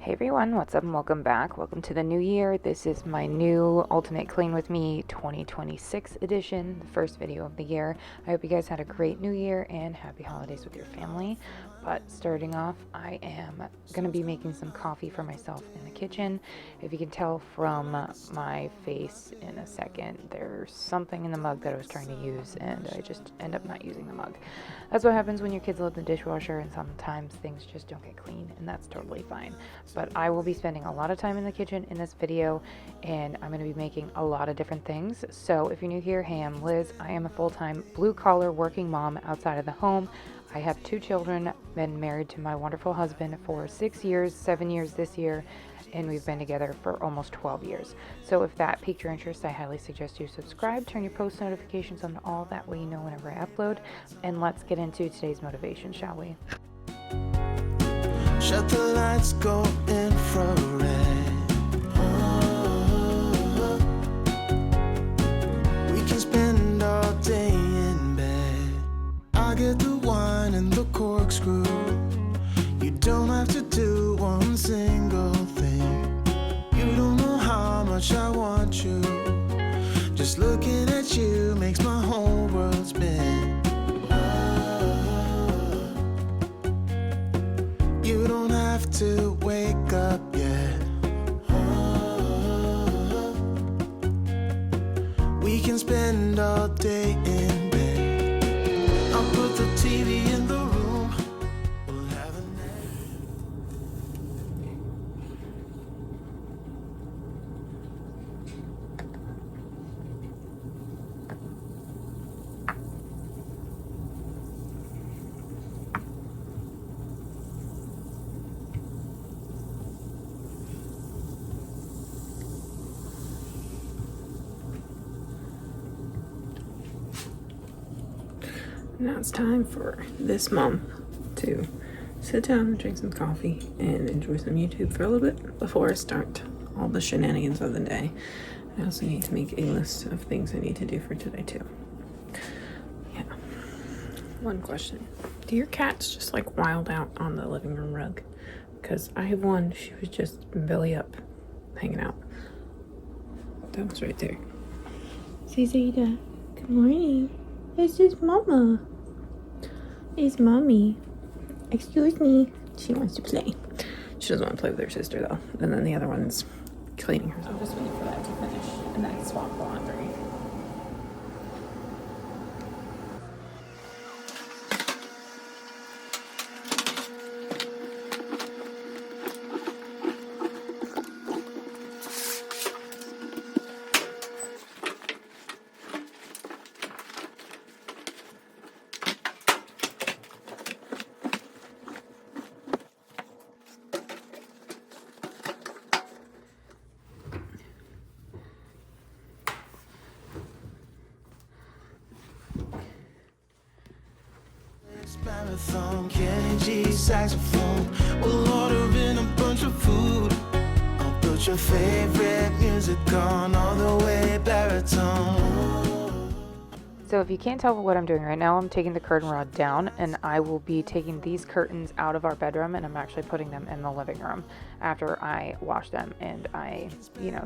Hey everyone, what's up and welcome back. Welcome to the new year. This is my new Ultimate Clean With Me 2026 edition, the first video of the year. I hope you guys had a great new year and happy holidays with your family. But starting off, I am going to be making some coffee for myself in the kitchen. If you can tell from my face in a second, there's something in the mug that I was trying to use and I just end up not using the mug. That's what happens when your kids load the dishwasher and sometimes things just don't get clean, and that's totally fine. But I will be spending a lot of time in the kitchen in this video, and I'm going to be making a lot of different things. So if you're new here, hey, I'm Liz. I am a full-time blue-collar working mom outside of the home. I have 2 children, been married to my wonderful husband for 6 years, 7 years this year, and we've been together for almost 12 years. So if that piqued your interest, I highly suggest you subscribe, turn your post notifications on to all, that way you know whenever I upload. And let's get into today's motivation, shall we? Shut the lights, go infrared. We can spend all day in bed. I get the wine and the corkscrew. You don't have to do one single thing. You don't know how much I want you. Just looking at you makes my whole world spin. You don't have to wake up yet. We can spend all day in bed. I'll put the TV in the room. We'll have a nap. Now it's time for this month to sit down and drink some coffee and enjoy some YouTube for a little bit before I start all the shenanigans of the day. I also need to make a list of things I need to do for today too. Yeah. One question. Do your cats just like wild out on the living room rug? Because I have one, she was just belly up, hanging out. That was right there. Say Zaida, good morning. This is Mama. It's Mommy. Excuse me. She wants to play. She doesn't want to play with her sister though. And then the other one's cleaning herself. I'm just waiting for that to finish and then swap the laundry. Marathon, Kenny G saxophone. We'll order in a bunch of food. I'll put your favorite music on all the way baritone. So if you can't tell what I'm doing right now, I'm taking the curtain rod down, and I will be taking these curtains out of our bedroom, and I'm actually putting them in the living room after I wash them and I,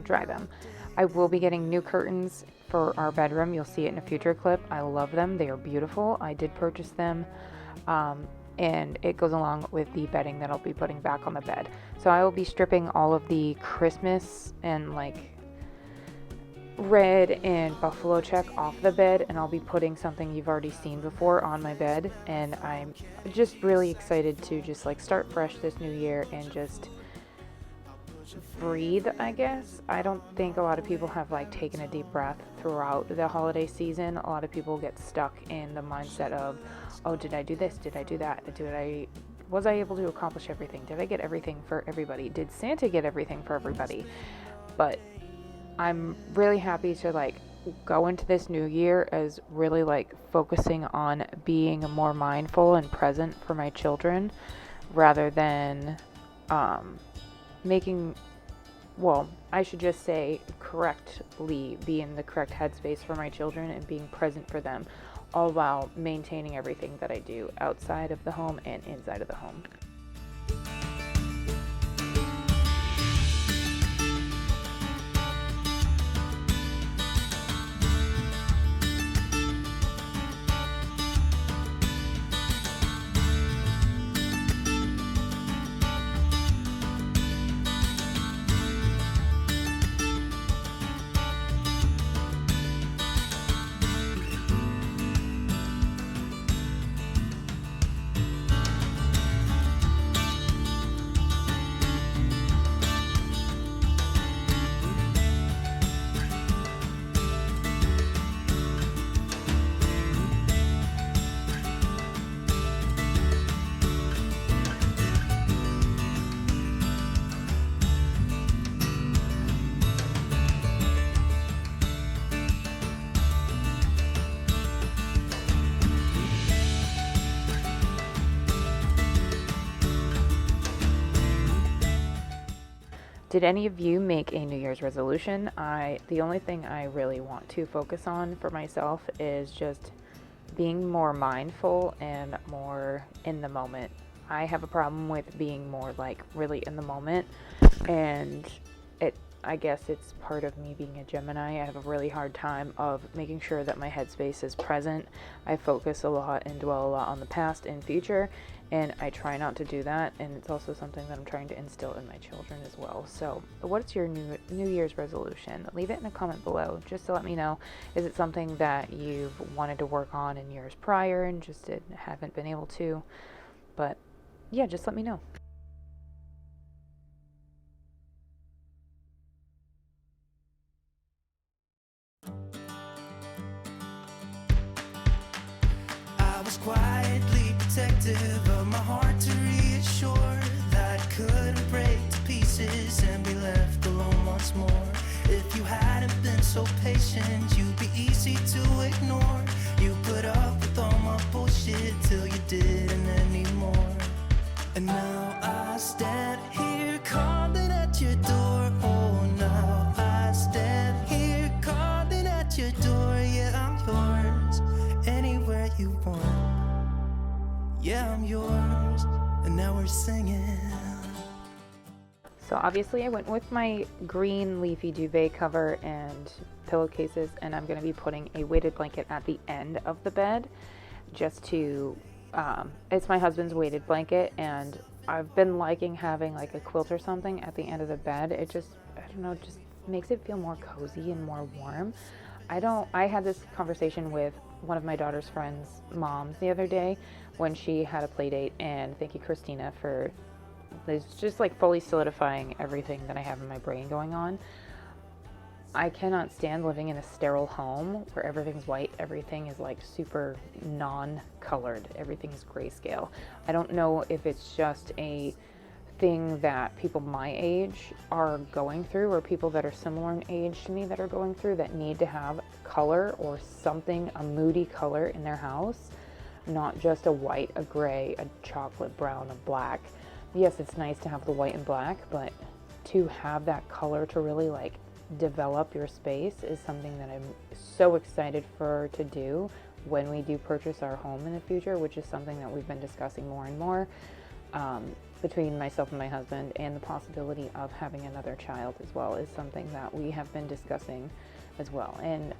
dry them. I will be getting new curtains for our bedroom. You'll see it in a future clip. I love them. They are beautiful. I did purchase them, and it goes along with the bedding that I'll be putting back on the bed. So I will be stripping all of the Christmas and red and buffalo check off the bed, and I'll be putting something you've already seen before on my bed. And I'm just really excited to just start fresh this new year and just breathe, I guess. I don't think a lot of people have taken a deep breath throughout the holiday season. A lot of people get stuck in the mindset of, oh, did I do this? Did I do that? Was I able to accomplish everything? Did I get everything for everybody? Did Santa get everything for everybody? But I'm really happy to go into this new year as really focusing on being more mindful and present for my children, rather than I should just say correctly be in the correct headspace for my children and being present for them, all while maintaining everything that I do outside of the home and inside of the home. Did any of you make a New Year's resolution? The only thing I really want to focus on for myself is just being more mindful and more in the moment. I have a problem with being more like really in the moment, and I guess it's part of me being a Gemini. I have a really hard time of making sure that my headspace is present. I focus a lot and dwell a lot on the past and future, and I try not to do that, and it's also something that I'm trying to instill in my children as well. So what's your New Year's resolution? Leave it in a comment below just to let me know. Is it something that you've wanted to work on in years prior and just haven't been able to? But yeah, just let me know. I was quietly protective of my heart to reassure that I couldn't break to pieces and be left alone once more. If you hadn't been so patient, you'd be easy to ignore. You put up with all my bullshit till you didn't anymore. And now I stand here calling at your door. Oh, now I stand here calling at your door. Yeah, I'm yours, anywhere you want. Yeah, I'm yours, and now we're singing. So obviously I went with my green leafy duvet cover and pillowcases, and I'm going to be putting a weighted blanket at the end of the bed just to, it's my husband's weighted blanket, and I've been liking having like a quilt or something at the end of the bed. It just, I don't know, just makes it feel more cozy and more warm. I had this conversation with one of my daughter's friends' moms the other day when she had a play date, and thank you, Christina, for it's just like fully solidifying everything that I have in my brain going on. I cannot stand living in a sterile home where everything's white, everything is like super non-colored, everything's grayscale. I don't know if it's just a thing that people my age are going through, or people that are similar in age to me that are going through, that need to have color or something, a moody color in their house, not just a white, a gray, a chocolate brown, a black. Yes, it's nice to have the white and black, but to have that color to really like develop your space is something that I'm so excited to do when we do purchase our home in the future, which is something that we've been discussing more and more between myself and my husband, and the possibility of having another child as well is something that we have been discussing as well. And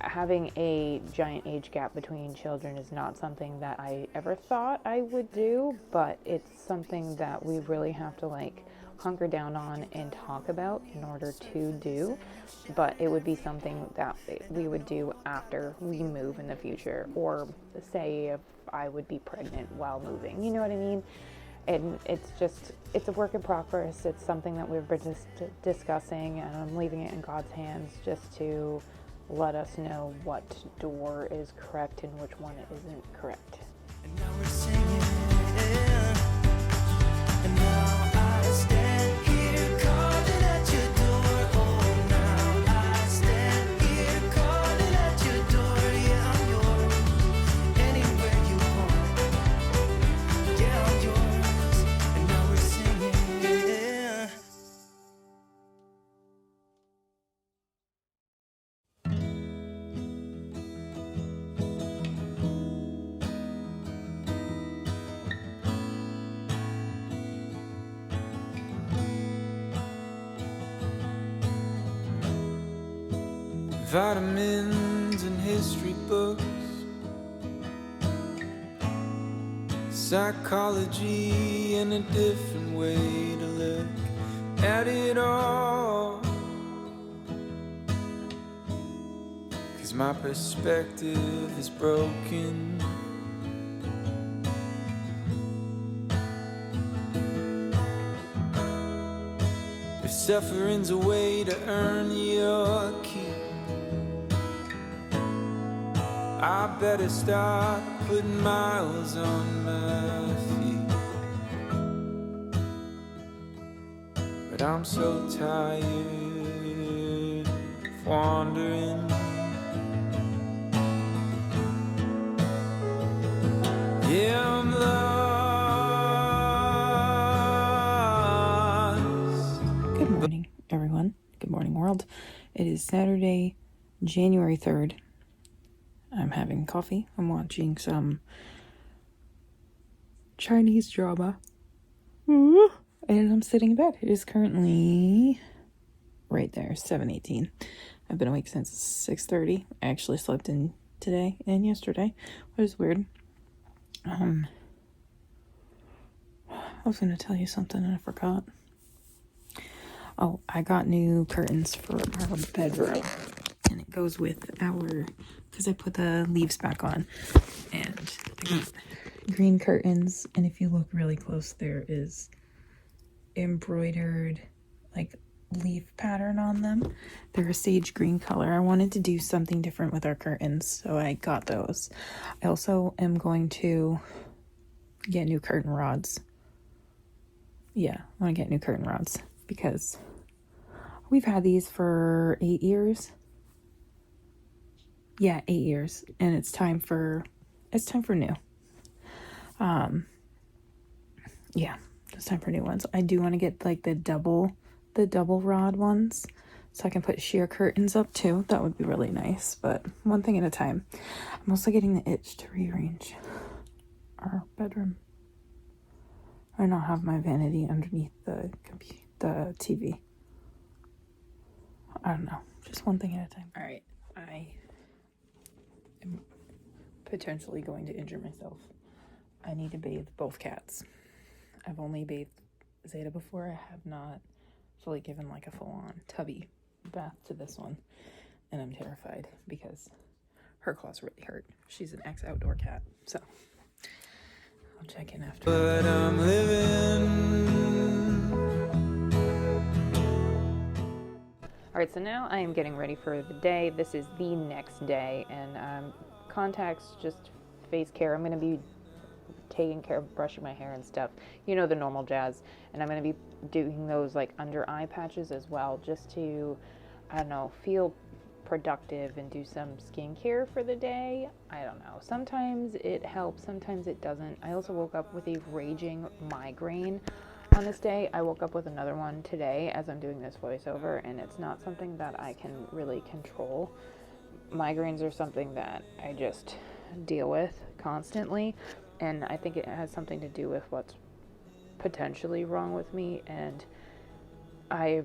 having a giant age gap between children is not something that I ever thought I would do, but it's something that we really have to like hunker down on and talk about in order to do. But it would be something that we would do after we move in the future, or say if I would be pregnant while moving, you know what I mean? And it's a work in progress. It's something that we've been discussing, and I'm leaving it in God's hands just to let us know what door is correct and which one isn't correct. And now we're singing. And now I stand here calling at your door. Oh, now I stand here calling at your door. Yeah, I'm yours, anywhere you want. Yeah, I'm yours, and now we're singing. Vitamins and history books, psychology and a different way to look at it all. 'Cause my perspective is broken. If suffering's a way to earn your keep, I better start putting miles on my feet. But I'm so tired of wandering. Yeah, I'm lost. Good world. It is Saturday, January 3rd. I'm having coffee. I'm watching some Chinese drama. And I'm sitting in bed. It is currently right there, 7:18. I've been awake since 6:30. I actually slept in today and yesterday, which is weird. I was going to tell you something and I forgot. Oh, I got new curtains for our bedroom. And it goes with because I put the leaves back on. And I got green curtains. And if you look really close, there is embroidered, like, leaf pattern on them. They're a sage green color. I wanted to do something different with our curtains, so I got those. I also am going to get new curtain rods. Yeah, I want to get new curtain rods because we've had these for 8 years. Yeah, 8 years, and it's time for new. Yeah, it's time for new ones. I do want to get like the double rod ones, so I can put sheer curtains up too. That would be really nice, but one thing at a time. I'm also getting the itch to rearrange our bedroom. I not have my vanity underneath the TV. I don't know. Just one thing at a time. All right. I am potentially going to injure myself. I need to bathe both cats. I've only bathed Zeta before. I have not fully given like a full-on tubby bath to this one. And I'm terrified because her claws really hurt. She's an ex-outdoor cat. So I'll check in after. But I'm living. All right, so now I am getting ready for the day. This is the next day, and contacts, just face care. I'm going to be taking care of brushing my hair and stuff. You know, the normal jazz. And I'm going to be doing those like under eye patches as well, just to, I don't know, feel productive and do some skincare for the day. I don't know. Sometimes it helps, sometimes it doesn't. I also woke up with a raging migraine on this day. I woke up with another one today as I'm doing this voiceover, and it's not something that I can really control. Migraines are something that I just deal with constantly, and I think it has something to do with what's potentially wrong with me, and I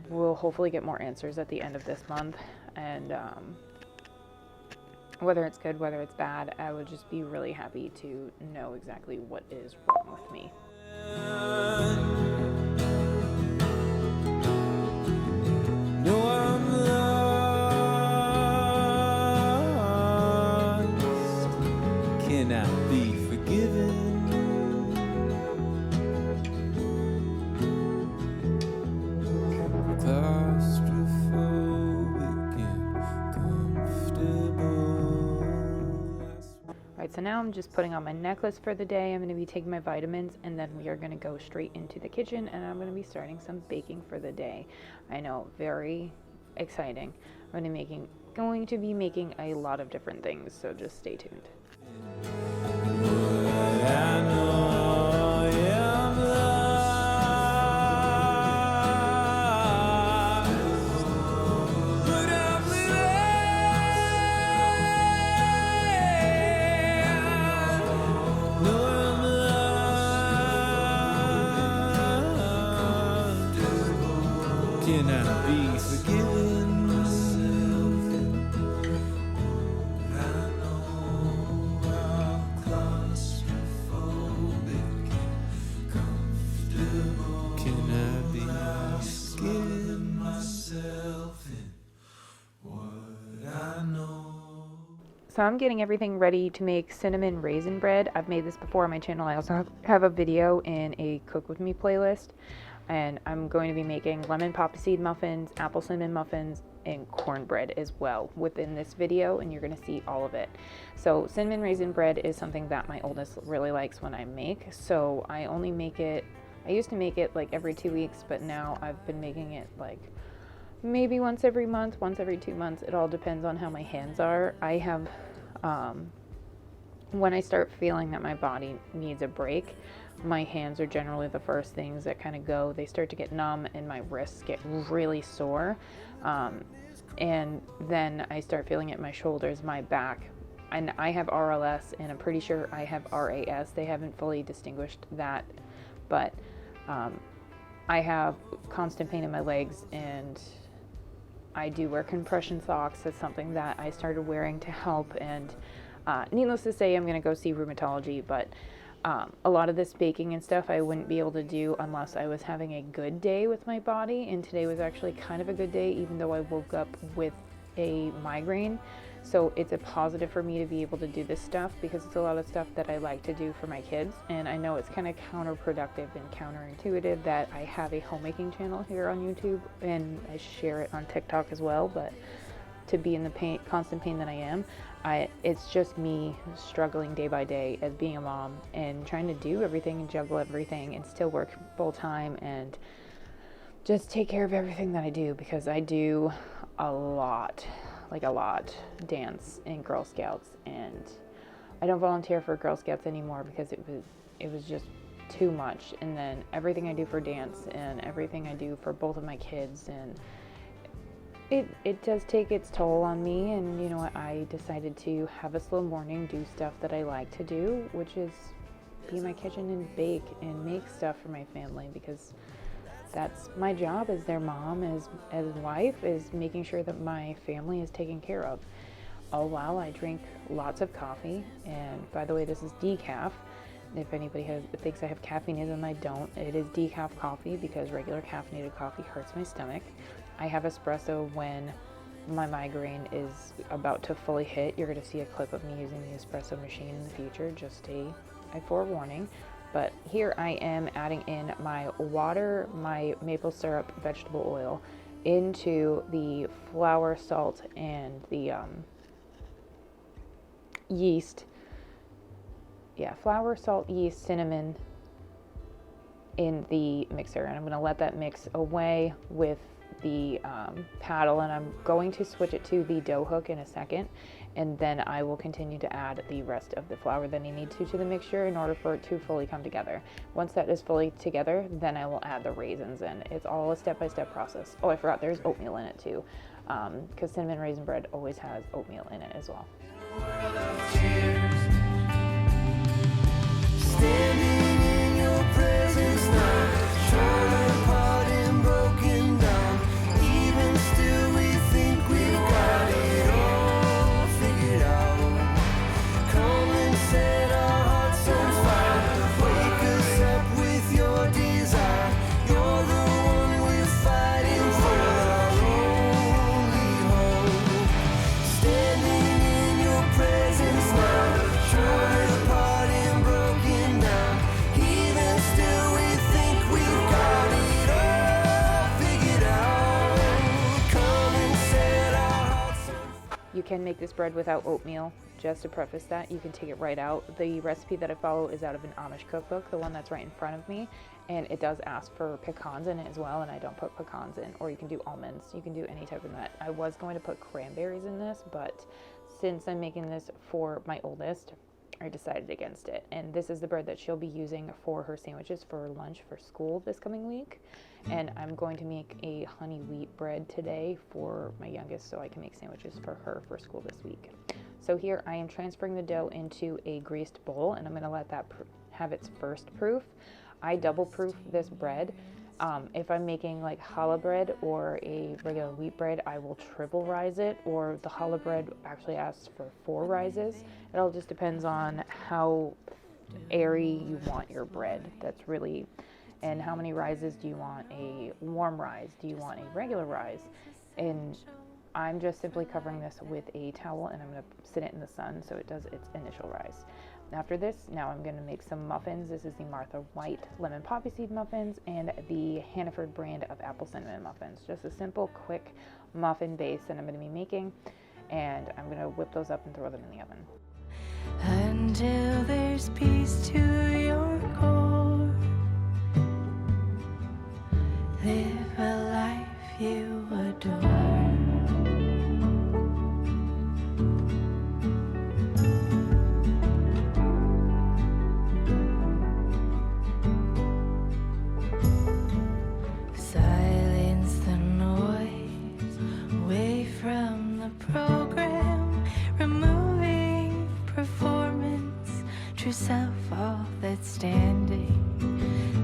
will hopefully get more answers at the end of this month. And whether it's good, whether it's bad, I would just be really happy to know exactly what is wrong with me. No, I'm lost. Can I be forgiven? Alright, so now I'm just putting on my necklace for the day. I'm going to be taking my vitamins, and then we are going to go straight into the kitchen, and I'm going to be starting some baking for the day. I know, very exciting. I'm going to be making a lot of different things, so just stay tuned. Can I be forgiven? I know I'm claustrophobic, comfortable. Can I be forgiven myself in what I know? So I'm getting everything ready to make cinnamon raisin bread. I've made this before on my channel. I also have a video in a Cook With Me playlist. And I'm going to be making lemon poppy seed muffins, apple cinnamon muffins, and cornbread as well within this video, and you're going to see all of it. So cinnamon raisin bread is something that my oldest really likes when I make. So I only make it, I used to make it like every 2 weeks, but now I've been making it like maybe once every month, once every 2 months. It all depends on how my hands are. I have when I start feeling that my body needs a break, my hands are generally the first things that kind of go. They start to get numb and my wrists get really sore. And then I start feeling it in my shoulders, my back. And I have RLS, and I'm pretty sure I have RAS. They haven't fully distinguished that, but I have constant pain in my legs, and I do wear compression socks. It's something that I started wearing to help, and needless to say, I'm going to go see rheumatology, but a lot of this baking and stuff I wouldn't be able to do unless I was having a good day with my body, and today was actually kind of a good day, even though I woke up with a migraine. So it's a positive for me to be able to do this stuff, because it's a lot of stuff that I like to do for my kids, and I know it's kind of counterproductive and counterintuitive that I have a homemaking channel here on YouTube and I share it on TikTok as well, but to be in the constant pain that I am, it's just me struggling day by day as being a mom and trying to do everything and juggle everything and still work full time and just take care of everything that I do, because I do a lot, dance in Girl Scouts, and I don't volunteer for Girl Scouts anymore because it was just too much. And then everything I do for dance and everything I do for both of my kids, and it does take its toll on me. And you know what, I decided to have a slow morning, do stuff that I like to do, which is be in my kitchen and bake and make stuff for my family, because that's my job as their mom, as wife, is making sure that my family is taken care of. All while I drink lots of coffee, and by the way, this is decaf. If anybody thinks I have caffeineism, I don't. It is decaf coffee, because regular caffeinated coffee hurts my stomach. I have espresso when my migraine is about to fully hit. You're going to see a clip of me using the espresso machine in the future, just a forewarning. But here I am adding in my water, my maple syrup, vegetable oil into the flour, salt, and the yeast. Yeah, flour, salt, yeast, cinnamon in the mixer. And I'm going to let that mix away with the paddle, and I'm going to switch it to the dough hook in a second, and then I will continue to add the rest of the flour that I need to the mixture in order for it to fully come together. Once that is fully together, then I will add the raisins in. It's all a step-by-step process. Oh, I forgot there's oatmeal in it too, because cinnamon raisin bread always has oatmeal in it as well. Standing in your presence now, torn apart and broken down. Even still, we think we've got it all figured out. Come and set our hearts on fire. Wake us up with your desire. You're the one we're fighting for, our only hope. Standing in your presence now, torn apart and broken down. Even still, we think we've got it all figured out. Come and set our hearts on fire. You can make this bread without oatmeal. Just to preface that, you can take it right out. The recipe that I follow is out of an Amish cookbook, the one that's right in front of me, and it does ask for pecans in it as well, and I don't put pecans in. Or you can do almonds, you can do any type of nut. I was going to put cranberries in this, but since I'm making this for my oldest, I decided against it. And this is the bread that she'll be using for her sandwiches for lunch for school this coming week. And I'm going to make a honey wheat bread today for my youngest, so I can make sandwiches for her for school this week. So here I am transferring the dough into a greased bowl, and I'm going to let that have its first proof. I double proof this bread. If I'm making like challah bread or a regular wheat bread, I will triple rise it, or the challah bread actually asks for 4 rises. It all just depends on how airy you want your bread. That's really, and how many rises do you want? A warm rise? Do you want a regular rise? And I'm just simply covering this with a towel, and I'm going to sit it in the sun so it does its initial rise. After this, now I'm going to make some muffins. This is the Martha White lemon poppy seed muffins and the Hannaford brand of apple cinnamon muffins. Just a simple, quick muffin base that I'm going to be making, and I'm going to whip those up and throw them in the oven. Until there's peace to your core, live a life you adore. all that's standing.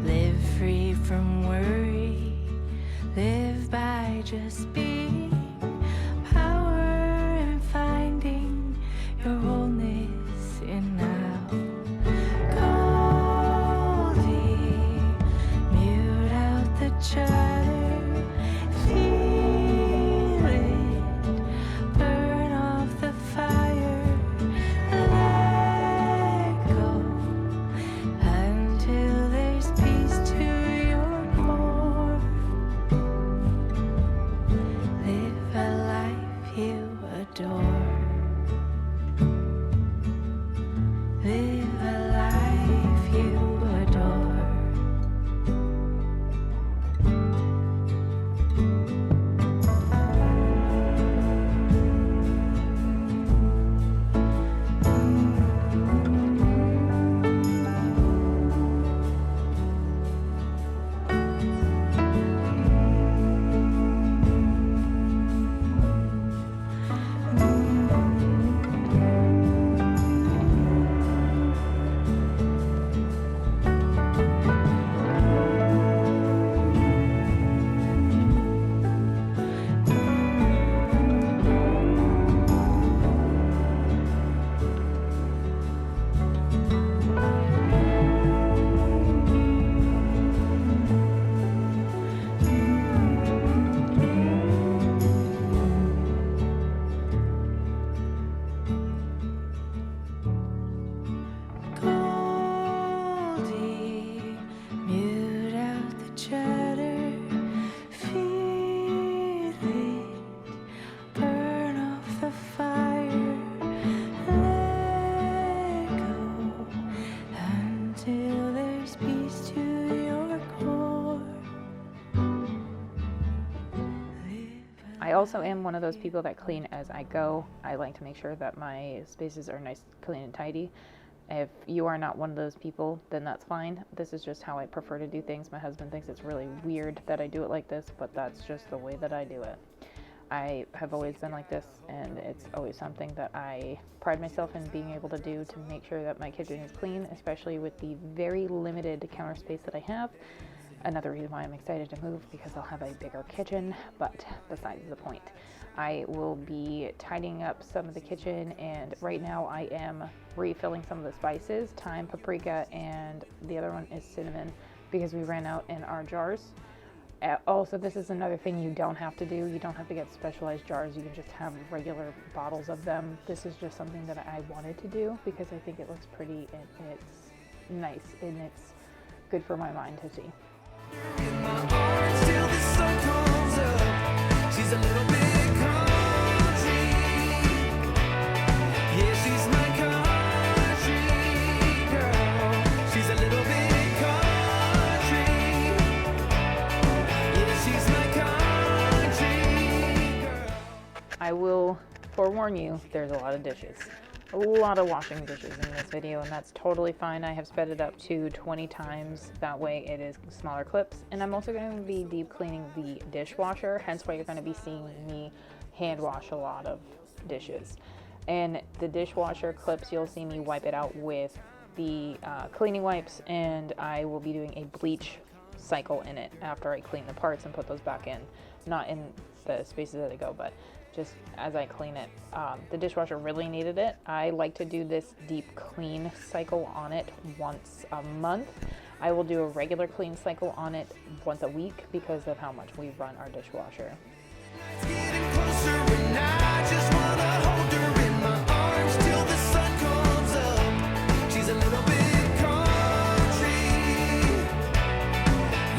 Live free from worry. Live by just being. Power in finding your wholeness in now. Goldie, mute out the chatter. Feel it, burn off the fire. Let go until there's peace to your core. Live a life you adore. Live a life you adore. Goldie, mute out the chatter. Feel it, burn off the fire. Let go until there's peace to your core. I also am one of those people that clean as I go. I like to make sure that my spaces are nice, clean, and tidy. If you are not one of those people, then that's fine. This is just how I prefer to do things. My husband thinks it's really weird that I do it like this, but that's just the way that I do it. I have always been like this, and it's always something that I pride myself in being able to do to make sure that my kitchen is clean, especially with the very limited counter space that I have. Another reason why I'm excited to move, because I'll have a bigger kitchen, but besides the point. I will be tidying up some of the kitchen, and right now I am refilling some of the spices, thyme, paprika, and the other one is cinnamon, because we ran out in our jars. Also, this is another thing you don't have to do. You don't have to get specialized jars. You can just have regular bottles of them. This is just something that I wanted to do because I think it looks pretty and it's nice and it's good for my mind to see. In my arms till the sun comes up. She's a little bit country. Yeah, she's my country girl. She's a little bit country. Yeah, she's my country girl. I will forewarn you, there's a lot of dishes. A lot of washing dishes in this video, and that's totally fine. I have sped it up to 20 times. That way it is smaller clips. And I'm also going to be deep cleaning the dishwasher, hence why you're going to be seeing me hand wash a lot of dishes. And the dishwasher clips, you'll see me wipe it out with the cleaning wipes, and I will be doing a bleach cycle in it after I clean the parts and put those back in. Not in the spaces that I go, but just as I clean it. The dishwasher really needed it. I like to do this deep clean cycle on it once a month. I will do a regular clean cycle on it once a week because of how much we run our dishwasher. It's getting closer and I just wanna hold her in my arms till the sun comes up. She's a little bit country.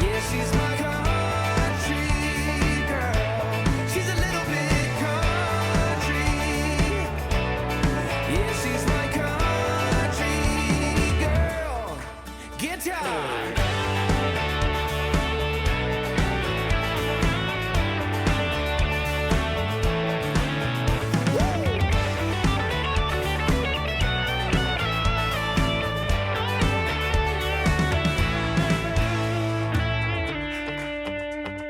Yeah, she's my country girl. She's a little bit country. Yeah, she's my country girl. Guitar.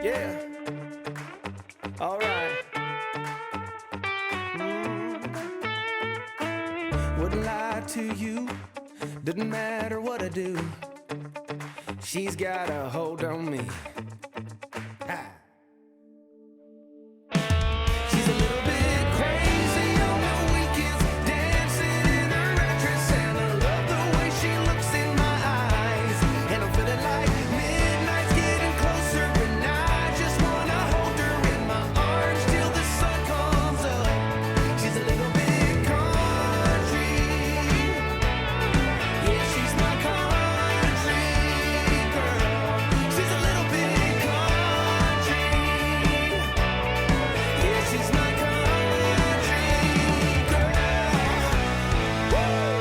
Yeah. All right. Wouldn't lie to you. Doesn't matter what I do, she's got a hold on me. Ha. She's a little bit crazy on the weekends, dancing in her red dress, and I love the way she looks in my eyes. And I'm feeling like midnight's getting closer, and I just wanna hold her in my arms till the sun comes up. She's a little bit country, yeah, she's my country girl. She's a little bit country, yeah, she's my country girl. Woo!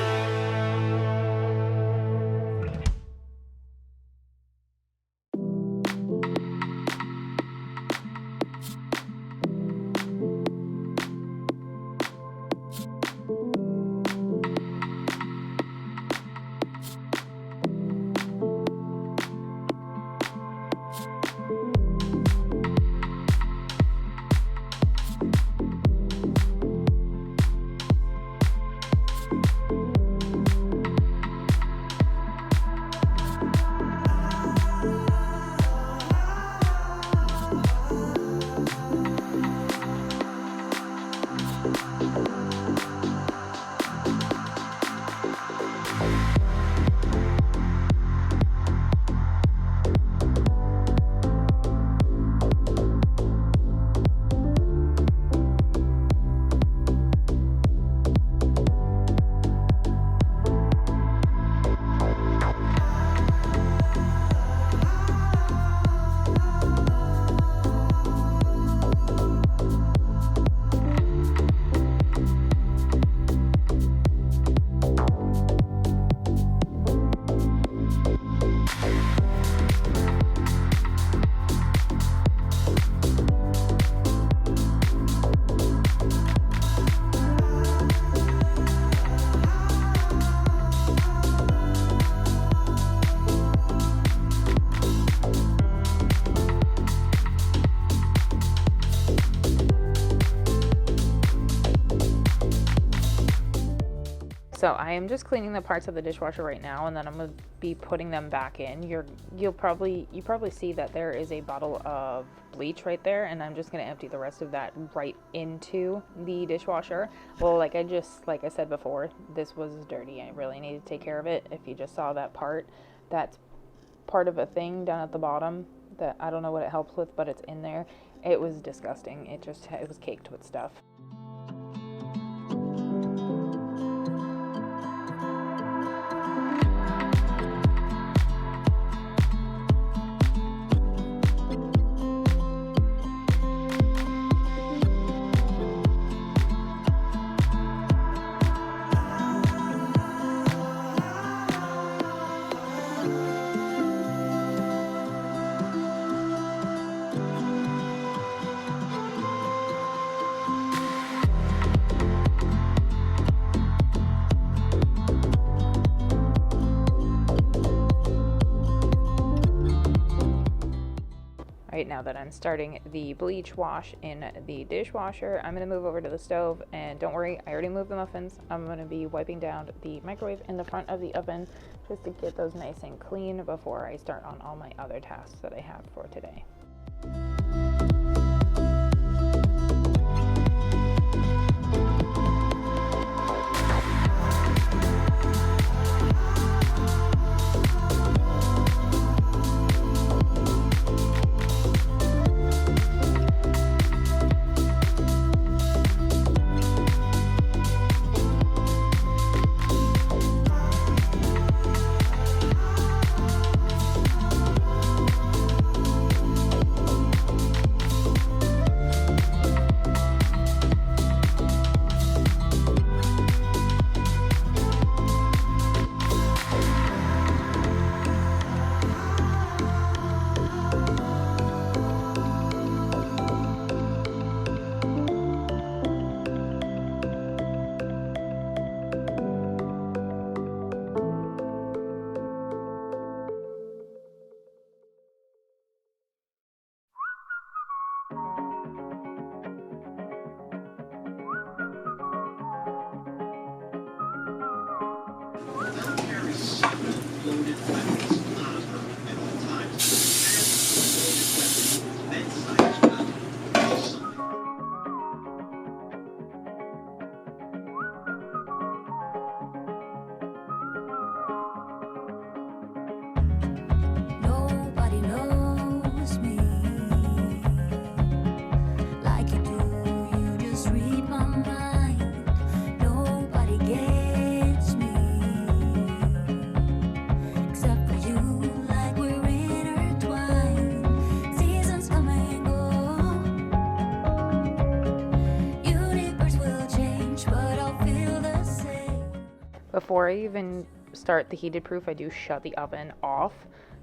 So I am just cleaning the parts of the dishwasher right now, and then I'm gonna be putting them back in. You probably see that there is a bottle of bleach right there, and I'm just gonna empty the rest of that right into the dishwasher. Well, like I said before, this was dirty. I really need to take care of it. If you just saw that part, that's part of a thing down at the bottom that I don't know what it helps with, but it's in there. It was disgusting. It was caked with stuff. Right now that I'm starting the bleach wash in the dishwasher, I'm going to move over to the stove, and don't worry, I already moved the muffins. I'm going to be wiping down the microwave in the front of the oven just to get those nice and clean before I start on all my other tasks that I have for today. before I even start the heated proof, I do shut the oven off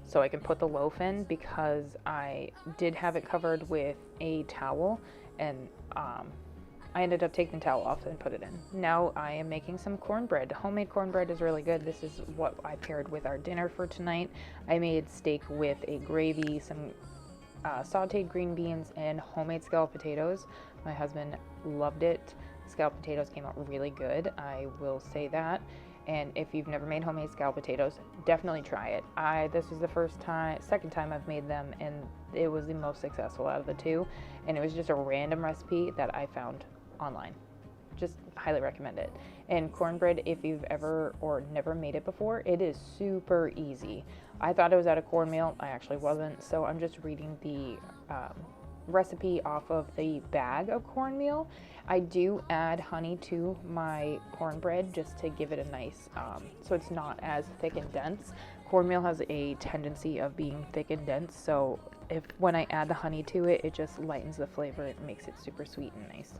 so I can put the loaf in, because I did have it covered with a towel, and I ended up taking the towel off and put it in. Now I am making some cornbread. Homemade cornbread is really good. This is what I paired with our dinner for tonight. I made steak with a gravy, some sauteed green beans, and homemade scalloped potatoes. My husband loved it. Scalloped potatoes came out really good, I will say that. And if you've never made homemade scalloped potatoes, definitely try it. This was the second time I've made them, and it was the most successful out of the two. And it was just a random recipe that I found online. Just highly recommend it. And cornbread, if you've ever or never made it before, it is super easy. I thought it was out of cornmeal. I actually wasn't. So I'm just reading the recipe off of the bag of cornmeal. I do add honey to my cornbread just to give it a nice, so it's not as thick and dense. Cornmeal has a tendency of being thick and dense, so when I add the honey to it, it just lightens the flavor. It makes it super sweet and nice.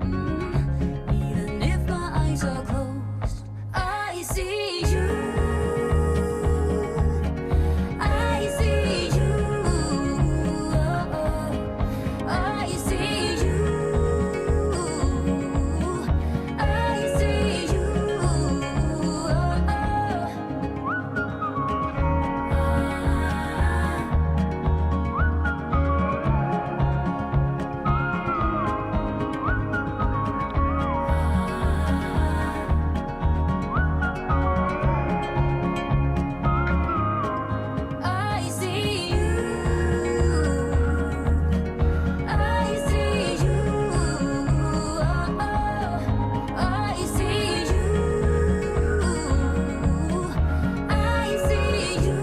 Even if my eyes are closed, I see you. I see you. I see you. I see you. I see you. I see you. I see you.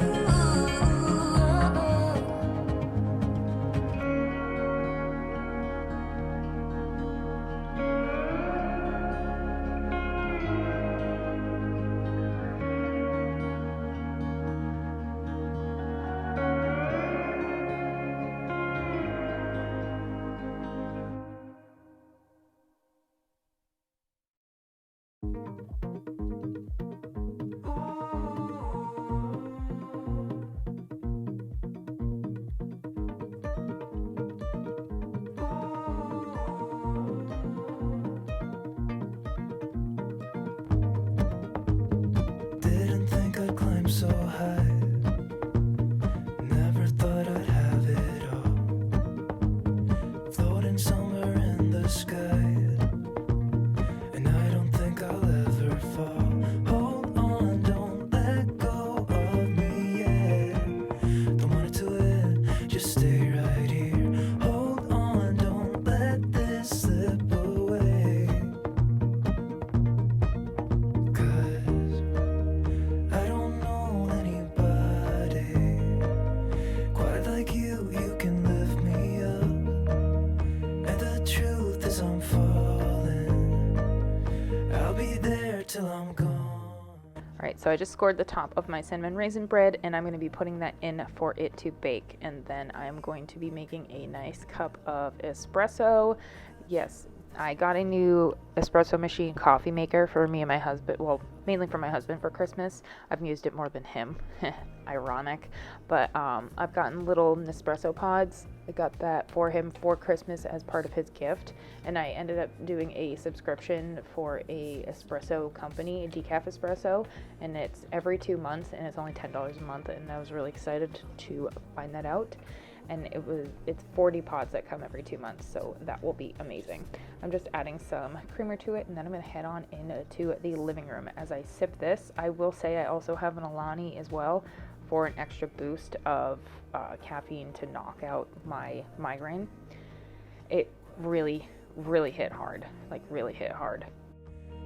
Didn't think I'd climb so high. Never thought I'd have it all. Floating somewhere in the sky. And I don't think I'll ever fall. Hold on, don't let go of me yet. Don't want it to end, just stay right here. Hold on, don't let this slip away. 'Cause I don't know anybody quite like you. You can lift me up, and the truth is I'm falling. I'll be there till I'm gone. Alright, so I just scored the top of my cinnamon raisin bread, and I'm going to be putting that in for it to bake. And then I'm going to be making a nice cup of espresso. Yes, I got a new espresso machine coffee maker for me and my husband. Well, mainly for my husband for Christmas. I've used it more than him. Ironic. But I've gotten little Nespresso pods. I got that for him for Christmas as part of his gift. And I ended up doing a subscription for a espresso company, a decaf espresso. And it's every 2 months, and it's only $10 a month. And I was really excited to find that out. And it's 40 pods that come every 2 months, so that will be amazing. I'm just adding some creamer to it, and then I'm going to head on into the living room as I sip this. I will say I also have an Alani as well for an extra boost of caffeine to knock out my migraine. It really, really hit hard, like really hit hard.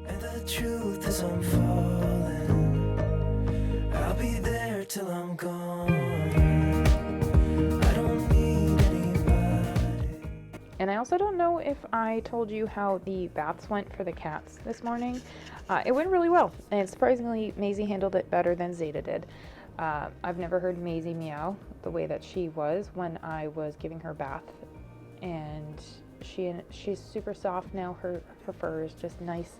And the truth is I'm falling. I'll be there till I'm gone. I don't need anybody. And I also don't know if I told you how the baths went for the cats this morning. It went really well, and surprisingly, Maisie handled it better than Zaida did. I've never heard Maisie meow the way that she was when I was giving her bath, and she's super soft now. Her fur is just nice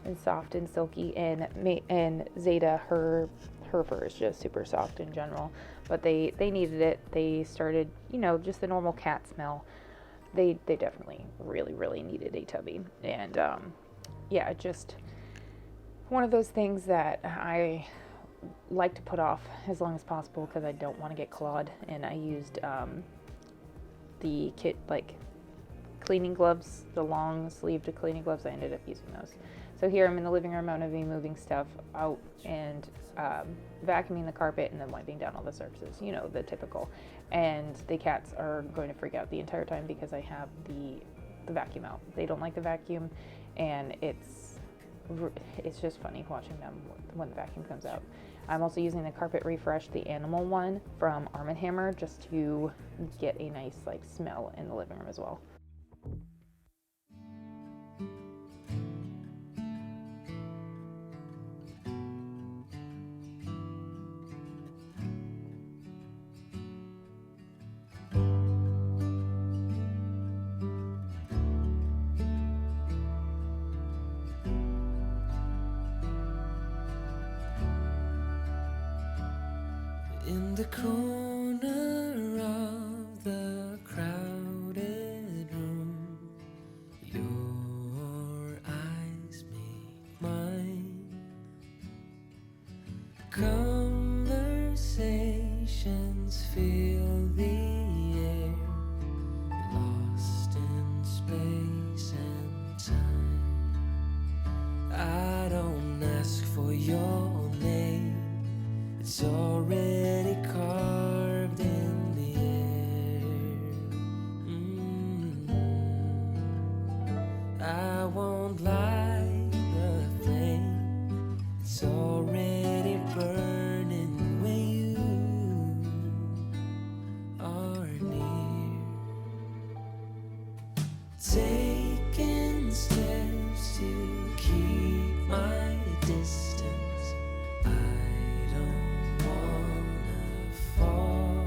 and soft and silky, and Zeta, her fur is just super soft in general. But they needed it. They started, you know, just the normal cat smell. They definitely really needed a tubby. And yeah, just one of those things that I like to put off as long as possible because I don't want to get clawed. And I used the kit, like cleaning gloves, the long sleeved cleaning gloves. I ended up using those. So here I'm in the living room. I'm going to be moving stuff out and vacuuming the carpet and then wiping down all the surfaces, you know, the typical. And the cats are going to freak out the entire time because I have the vacuum out. They don't like the vacuum, and it's just funny watching them when the vacuum comes out. I'm also using the Carpet Refresh, the animal one from Arm & Hammer, just to get a nice like smell in the living room as well. In the corner of the crowded room, your eyes meet mine. Conversations fill the air, lost in space and time. I don't ask for your name, it's already carved in the air. I won't light the flame, it's already burning when you are near. Taking steps to keep my distance, I don't wanna fall.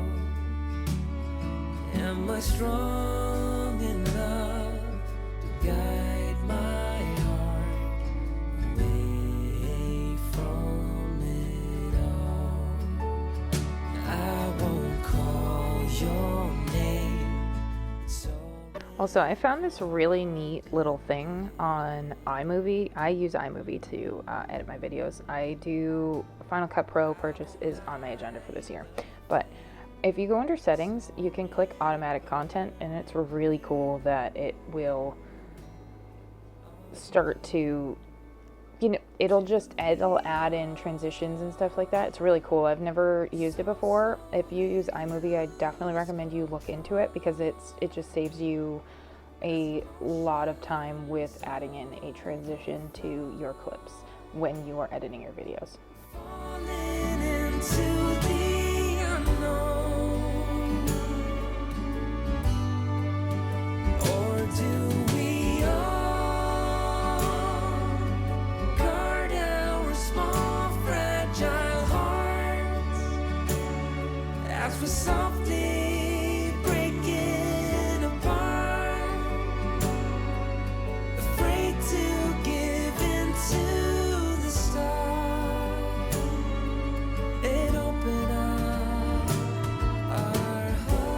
Am I strong enough to guide my heart away from it all? I won't call your name. Also, I found this really neat little thing on iMovie. I use iMovie to edit my videos. Final Cut Pro purchase is on my agenda for this year. But if you go under settings, you can click automatic content, and it's really cool that it will start to, you know, it'll add in transitions and stuff like that. It's really cool. I've never used it before. If you use iMovie, I definitely recommend you look into it because it just saves you a lot of time with adding in a transition to your clips when you are editing your videos. Falling into the unknown, or do we all guard our small fragile hearts as we're softly breaking apart, afraid to give in to the stars and open up our hearts.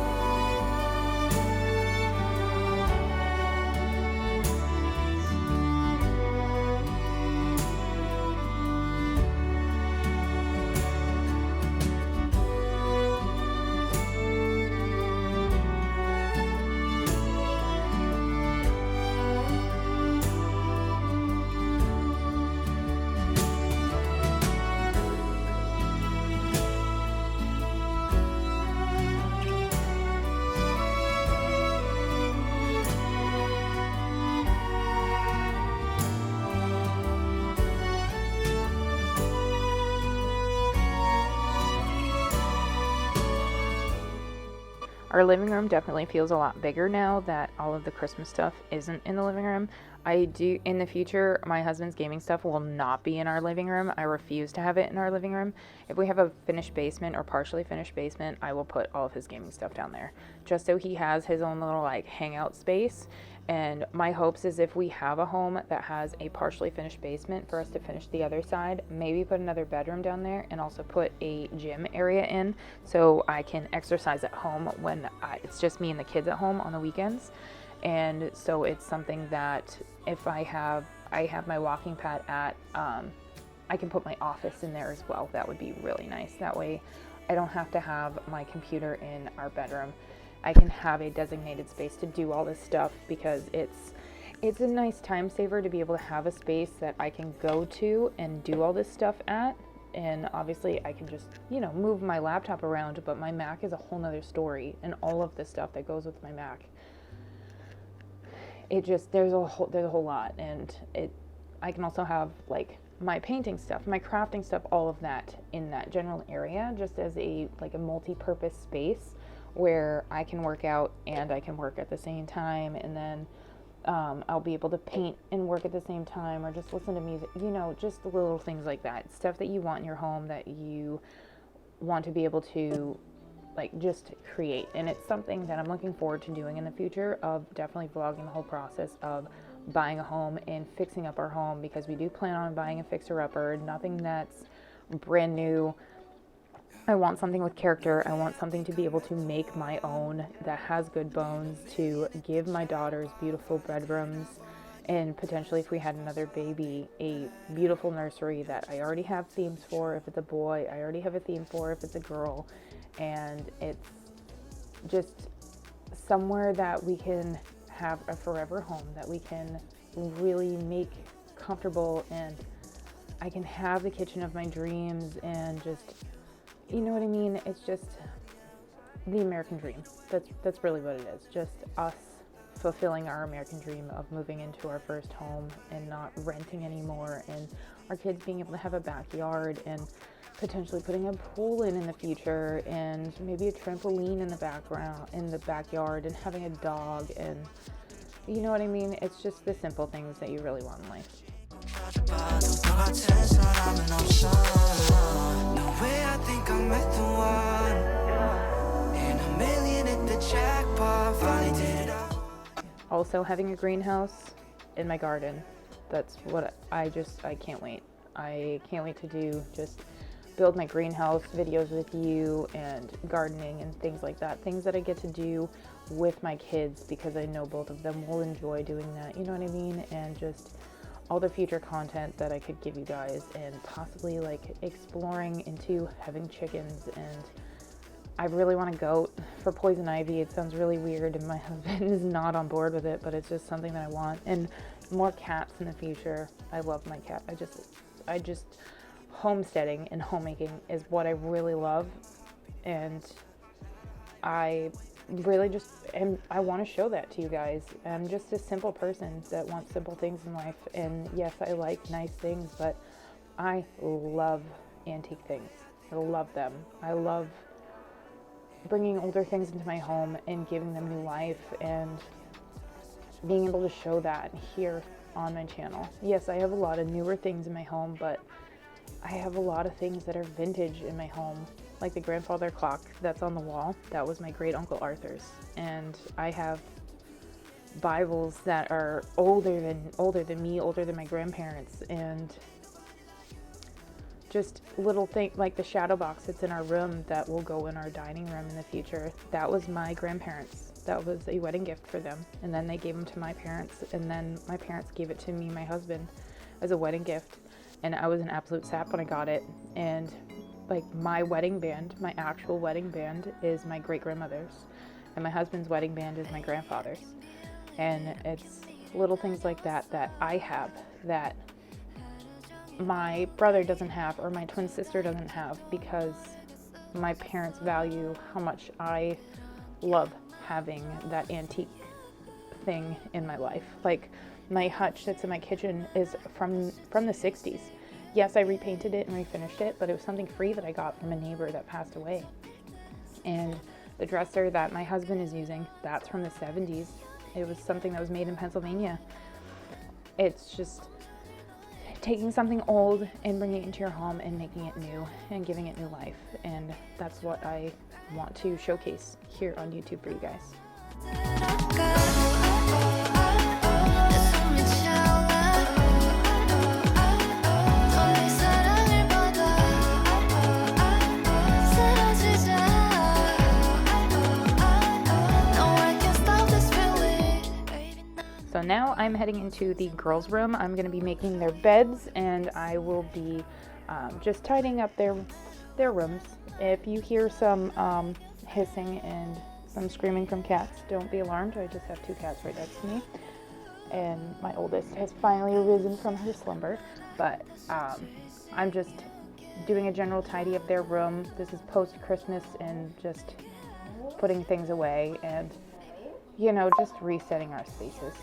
Our living room definitely feels a lot bigger now that all of the Christmas stuff isn't in the living room. I do, in the future, my husband's gaming stuff will not be in our living room. I refuse to have it in our living room. If we have a finished basement or partially finished basement, I will put all of his gaming stuff down there, just so he has his own little like hangout space. And my hopes is if we have a home that has a partially finished basement, for us to finish the other side, maybe put another bedroom down there and also put a gym area in so I can exercise at home when it's just me and the kids at home on the weekends. And so it's something that if I have my walking pad at, I can put my office in there as well. That would be really nice. That way I don't have to have my computer in our bedroom. I can have a designated space to do all this stuff, because it's a nice time saver to be able to have a space that I can go to and do all this stuff at. And obviously I can just, you know, move my laptop around, but my Mac is a whole nother story, and all of the stuff that goes with my Mac. It just, there's a whole lot. And I can also have like my painting stuff, my crafting stuff, all of that in that general area, just as a multi-purpose space where I can work out and I can work at the same time. And then I'll be able to paint and work at the same time, or just listen to music, you know, just little things like that. Stuff that you want in your home that you want to be able to like just create. And it's something that I'm looking forward to doing in the future, of definitely vlogging the whole process of buying a home and fixing up our home, because we do plan on buying a fixer-upper, nothing that's brand new. I want something with character. I want something to be able to make my own, that has good bones, to give my daughters beautiful bedrooms, and potentially, if we had another baby, a beautiful nursery that I already have themes for. If it's a boy, I already have a theme for. If it's a girl, and it's just somewhere that we can have a forever home that we can really make comfortable, and I can have the kitchen of my dreams, and just, you know what I mean? It's just the American dream. That's really what it is. Just us fulfilling our American dream of moving into our first home and not renting anymore, and our kids being able to have a backyard, and potentially putting a pool in the future, and maybe a trampoline in the backyard, and having a dog, and you know what I mean? It's just the simple things that you really want in life. Also, having a greenhouse in my garden, that's what I can't wait. I can't wait to do, just build my greenhouse videos with you, and gardening and things like that. Things that I get to do with my kids, because I know both of them will enjoy doing that, you know what I mean? And just all the future content that I could give you guys, and possibly like exploring into having chickens. And I really want a goat for poison ivy. It sounds really weird, and my husband is not on board with it, but it's just something that I want. And more cats in the future. I love my cat. I just homesteading and homemaking is what I really love, and I really just I want to show that to you guys. I'm just a simple person that wants simple things in life, and yes, I like nice things, but I love antique things. I love them. I love bringing older things into my home and giving them new life, and being able to show that here on my channel. Yes, I have a lot of newer things in my home, but I have a lot of things that are vintage in my home, like the grandfather clock that's on the wall. That was my great uncle Arthur's. And I have Bibles that are older than me, older than my grandparents, and just little things like the shadow box that's in our room that will go in our dining room in the future. That was my grandparents. That was a wedding gift for them, and then they gave them to my parents, and then my parents gave it to me, my husband, as a wedding gift. And I was an absolute sap when I got it. And like my wedding band, my actual wedding band, is my great grandmother's, and my husband's wedding band is my grandfather's. And it's little things like that that I have that my brother doesn't have, or my twin sister doesn't have, because my parents value how much I love having that antique thing in my life. Like my hutch that's in my kitchen is from the 60s. Yes, I repainted it and refinished it, but it was something free that I got from a neighbor that passed away. And the dresser that my husband is using, that's from the 70s. It was something that was made in Pennsylvania. it's just taking something old and bringing it into your home and making it new and giving it new life. And that's what I want to showcase here on YouTube for you guys. So now I'm heading into the girls' room. I'm going to be making their beds, and I will be just tidying up their rooms. If you hear some hissing and some screaming from cats, don't be alarmed. I just have 2 cats right next to me, and my oldest has finally risen from her slumber. But I'm just doing a general tidy of their room. This is post-Christmas and just putting things away and, you know, just resetting our spaces.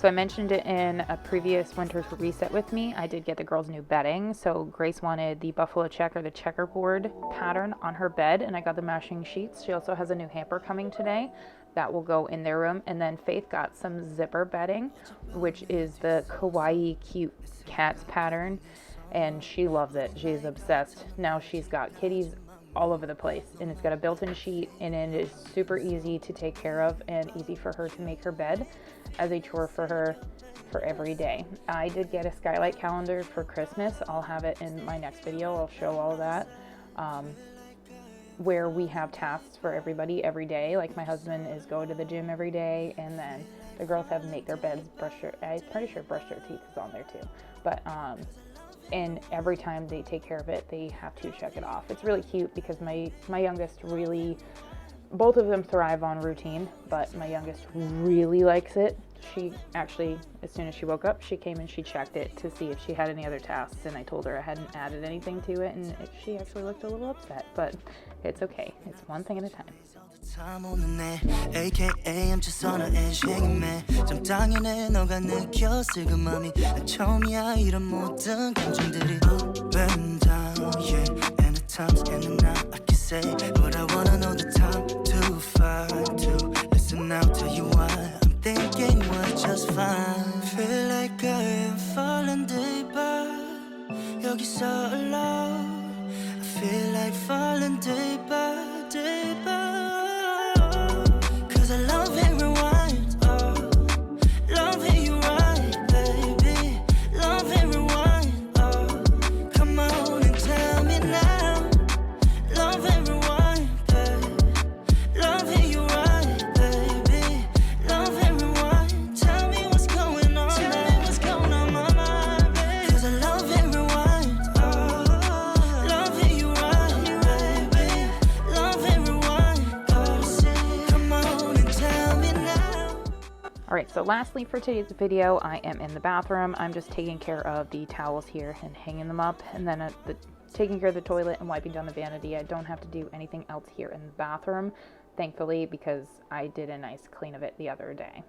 So I mentioned it in a previous winter's reset with me. I did get the girls new bedding. So Grace wanted the buffalo check or the checkerboard pattern on her bed, and I got the matching sheets. She also has a new hamper coming today that will go in their room. And then Faith got some zipper bedding, which is the kawaii cute cats pattern, and she loves it. She's obsessed. Now she's got kitties all over the place, and it's got a built-in sheet, and it is super easy to take care of and easy for her to make her bed as a chore for her for every day. I did get a skylight calendar for Christmas. I'll have it in my next video. I'll show all of that, where we have tasks for everybody every day. Like my husband is going to the gym every day, and then the girls have make their beds, I'm pretty sure brush their teeth is on there too. But and every time they take care of it, they have to check it off. It's really cute because my youngest really, both of them thrive on routine, but my youngest really likes it. She actually, as soon as she woke up, she came and she checked it to see if she had any other tasks, and I told her I hadn't added anything to it, and she actually looked a little upset, but it's okay. It's one thing at a time. time 오는 내 AKA I'm just on an edge hanging man 좀 당연해 너가 느꼈을 그 맘이 난 처음이야 이런 모든 감정들이 Went down yeah and the times and the now I can say what I wanna know the time too far to listen now tell you why I'm thinking we're just fine Feel like I am falling deeper 여기서 alone I feel like falling deeper deeper I love it rewind, oh Love it you right, baby Love it rewind, oh Come on and tell me now Love it rewind, baby Love it you right, baby Love it rewind Tell me what's going on, tell me what's going on my mind, baby Cause I love it rewind, oh Love it you right, baby Love it rewind, oh Come on Alright, so lastly for today's video, I am in the bathroom. I'm just taking care of the towels here and hanging them up, and then taking care of the toilet and wiping down the vanity. I don't have to do anything else here in the bathroom, thankfully, because I did a nice clean of it the other day.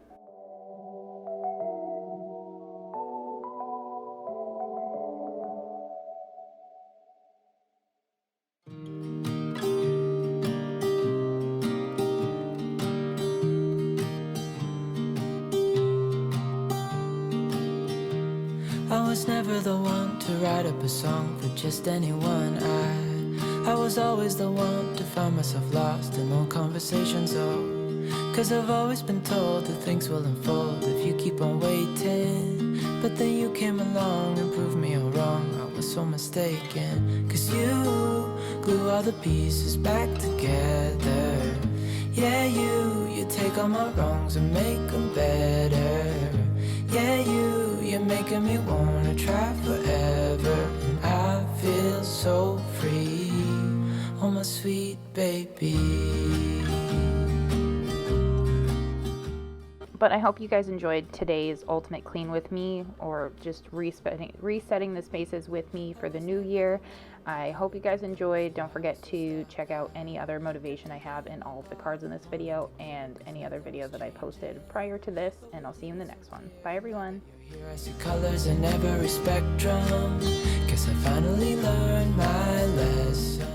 was never the one to write up a song for just anyone. I was always the one to find myself lost in long conversations, oh, 'cause I've always been told that things will unfold if you keep on waiting. But then you came along and proved me all wrong. I was so mistaken, 'cause you glue all the pieces back together. Yeah, you take all my wrongs and make them better. Yeah, you're making me wanna try forever. And I feel so free, oh my sweet baby. But I hope you guys enjoyed today's ultimate clean with me, or just resetting the spaces with me for the new year. I hope you guys enjoyed. Don't forget to check out any other motivation I have in all of the cards in this video and any other video that I posted prior to this, and I'll see you in the next one. Bye everyone. Here I see colors in every spectrum. Guess I finally learned my lesson.